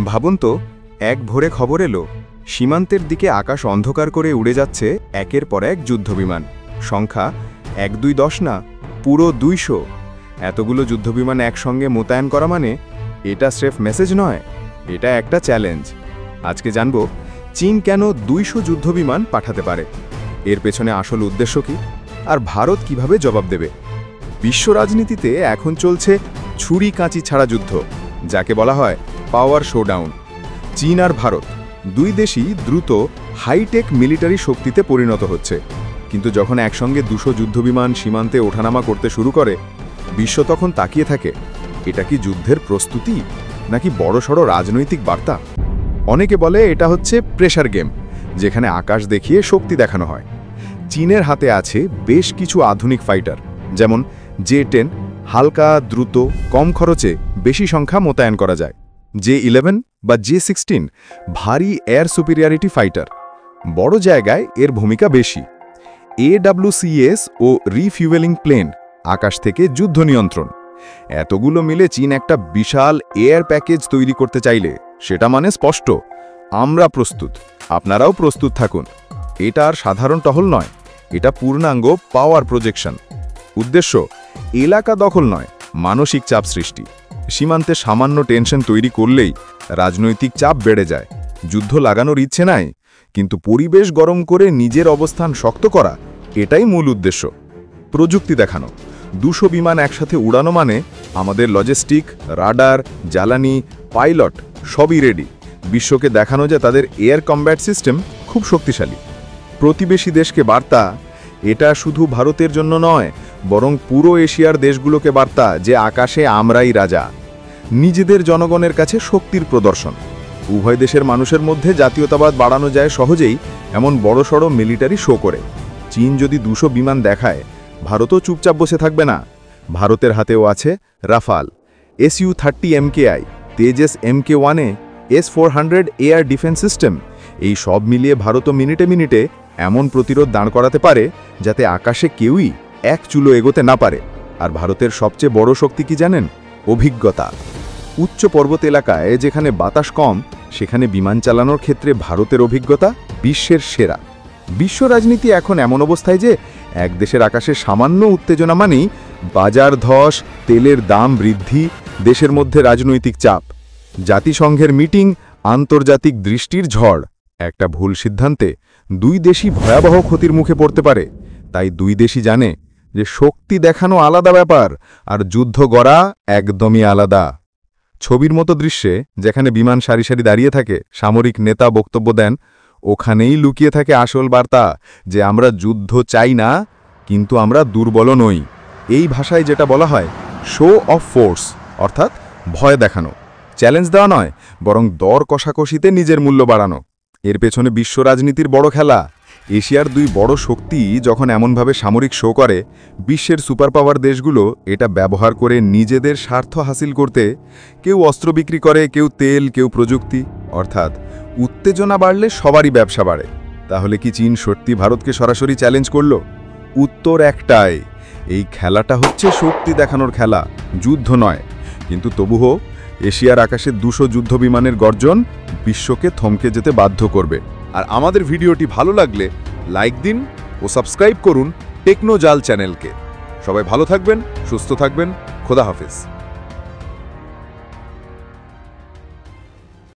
ভাবুন তো, এক ভোরে খবর এলো সীমান্তের দিকে আকাশ অন্ধকার করে উড়ে যাচ্ছে একের পর এক যুদ্ধবিমান। সংখ্যা 1-2-10 না, পুরো 200। এতগুলো যুদ্ধবিমান একসঙ্গে মোতায়েন করা মানে এটা স্রেফ মেসেজ নয়, এটা একটা চ্যালেঞ্জ। আজকে জানব চীন কেন 200 যুদ্ধবিমান পাঠাতে পারে, এর পেছনে আসল উদ্দেশ্য কি, আর ভারত কিভাবে জবাব দেবে। বিশ্ব রাজনীতিতে এখন চলছে ছুরি কাঁচি ছাড়া যুদ্ধ, যাকে বলা হয় পাওয়ার শোডাউন। চীন আর ভারত দুই দেশই দ্রুত হাইটেক মিলিটারি শক্তিতে পরিণত হচ্ছে, কিন্তু যখন একসঙ্গে 200 যুদ্ধবিমান সীমান্তে ওঠানামা করতে শুরু করে, বিশ্ব তখন তাকিয়ে থাকে, এটা কি যুদ্ধের প্রস্তুতি নাকি বড়সড় রাজনৈতিক বার্তা। অনেকে বলে এটা হচ্ছে প্রেশার গেম, যেখানে আকাশ দেখিয়ে শক্তি দেখানো হয়। চীনের হাতে আছে বেশ কিছু আধুনিক ফাইটার, যেমন J-10, হালকা, দ্রুত, কম খরচে বেশি সংখ্যা মোতায়েন করা যায়। J-11 বা J-16 ভারী এয়ার সুপিরিয়রিটি ফাইটার, বড় জায়গায় এর ভূমিকা বেশি। AWCS ও রিফিউয়েলিং প্লেন, আকাশ থেকে যুদ্ধ নিয়ন্ত্রণ। এতগুলো মিলে চীন একটা বিশাল এয়ার প্যাকেজ তৈরি করতে চাইলে সেটা মানে স্পষ্ট, আমরা প্রস্তুত, আপনারাও প্রস্তুত থাকুন। এটা আর সাধারণ টহল নয়, এটা পূর্ণাঙ্গ পাওয়ার প্রজেকশন। উদ্দেশ্য এলাকা দখল নয়, মানসিক চাপ সৃষ্টি। সীমান্তে সামান্য টেনশন তৈরি করলেই রাজনৈতিক চাপ বেড়ে যায়। যুদ্ধ লাগানোর ইচ্ছে নাই, কিন্তু পরিবেশ গরম করে নিজের অবস্থান শক্ত করা, এটাই মূল উদ্দেশ্য। প্রযুক্তি দেখানো, 200 বিমান একসাথে উড়ানো মানে আমাদের লজিস্টিক, রাডার, জ্বালানি, পাইলট সবই রেডি। বিশ্বকে দেখানো যে তাদের এয়ার কম্ব্যাট সিস্টেম খুব শক্তিশালী। প্রতিবেশী দেশকে বার্তা, এটা শুধু ভারতের জন্য নয়, বরং পুরো এশিয়ার দেশগুলোকে বার্তা যে আকাশে আমরাই রাজা। নিজেদের জনগণের কাছে শক্তির প্রদর্শন। উভয় দেশের মানুষের মধ্যে জাতীয়তাবাদ বাড়ানো যায় সহজেই এমন বড়সড় মিলিটারি শো করে। চীন যদি 200 বিমান দেখায়, ভারতও চুপচাপ বসে থাকবে না। ভারতের হাতেও আছে Rafale, Su-30 MKI, Tejas MK-1, S-400 air defence system. এই সব মিলিয়ে ভারতও মিনিটে মিনিটে এমন প্রতিরোধ দাঁড় করাতে পারে যাতে আকাশে কেউই এক চুলো এগোতে না পারে। আর ভারতের সবচেয়ে বড় শক্তি কি জানেন? অভিজ্ঞতা। উচ্চ পর্বত এলাকায় যেখানে বাতাস কম, সেখানে বিমান চালানোর ক্ষেত্রে ভারতের অভিজ্ঞতা বিশ্বের সেরা। বিশ্ব রাজনীতি এখন এমন অবস্থায় যে এক দেশের আকাশে সামান্য উত্তেজনা মানেই বাজার ধস, তেলের দাম বৃদ্ধি, দেশের মধ্যে রাজনৈতিক চাপ, জাতিসংঘের মিটিং, আন্তর্জাতিক দৃষ্টির ঝড়। একটা ভুল সিদ্ধান্তে দুই দেশই ভয়াবহ ক্ষতির মুখে পড়তে পারে। তাই দুই দেশই জানে যে শক্তি দেখানো আলাদা ব্যাপার, আর যুদ্ধ গড়া একদমই আলাদা। ছবির মতো দৃশ্যে যেখানে বিমান সারি সারি দাঁড়িয়ে থাকে, সামরিক নেতা বক্তব্য দেন, ওখানেই লুকিয়ে থাকে আসল বার্তা যে আমরা যুদ্ধ চাই না, কিন্তু আমরা দুর্বল নই। এই ভাষায় যেটা বলা হয় শো অফ ফোর্স, অর্থাৎ ভয় দেখানো, চ্যালেঞ্জ দেওয়া নয়, বরং দর কষাকষিতে নিজের মূল্য বাড়ানো। এর পেছনে বিশ্ব রাজনীতির বড় খেলা। এশিয়ার দুই বড় শক্তি যখন এমনভাবে সামরিক শো করে, বিশ্বের সুপার পাওয়ার দেশগুলো এটা ব্যবহার করে নিজেদের স্বার্থ হাসিল করতে, কেউ অস্ত্র বিক্রি করে, কেউ তেল, কেউ প্রযুক্তি। অর্থাৎ উত্তেজনা বাড়লে সবারই ব্যবসা বাড়ে। তাহলে কি চীন সত্যি ভারতকে সরাসরি চ্যালেঞ্জ করল? উত্তর একটাই, এই খেলাটা হচ্ছে শক্তি দেখানোর খেলা, যুদ্ধ নয়। কিন্তু তবুও এশিয়ার আকাশে 200 যুদ্ধবিমানের গর্জন বিশ্বকে থমকে যেতে বাধ্য করবে। আর আমাদের ভিডিওটি ভালো লাগলে লাইক দিন ও সাবস্ক্রাইব করুন টেকনোজাল চ্যানেলকে। সবাই ভালো থাকবেন, সুস্থ থাকবেন, খোদা হাফেজ।